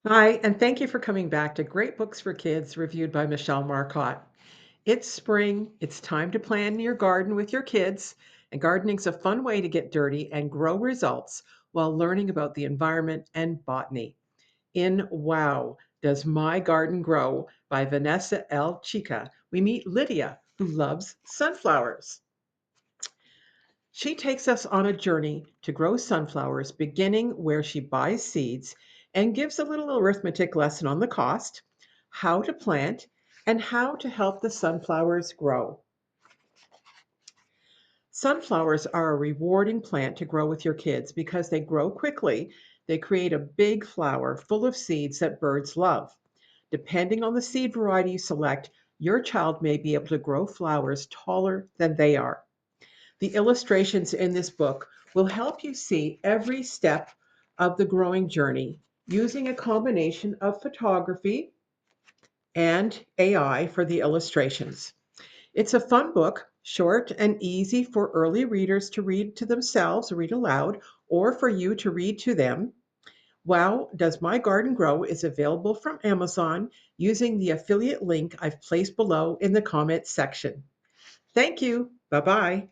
Hi, and thank you for coming back to Great Books for Kids, reviewed by Michelle Marcotte. It's spring, it's time to plan your garden with your kids, and gardening's a fun way to get dirty and grow results while learning about the environment and botany. In Wow, Does My Garden Grow by Vanessa L. Chicca, we meet Lydia, who loves sunflowers. She takes us on a journey to grow sunflowers, beginning where she buys seeds and gives a little arithmetic lesson on the cost, how to plant, and how to help the sunflowers grow. Sunflowers are a rewarding plant to grow with your kids because they grow quickly. They create a big flower full of seeds that birds love. Depending on the seed variety you select, your child may be able to grow flowers taller than they are. The illustrations in this book will help you see every step of the growing journey using a combination of photography and AI for the illustrations. It's a fun book, short and easy for early readers to read to themselves, read aloud, or for you to read to them. Wow, Does My Garden Grow is available from Amazon using the affiliate link I've placed below in the comments section. Thank you. Bye bye.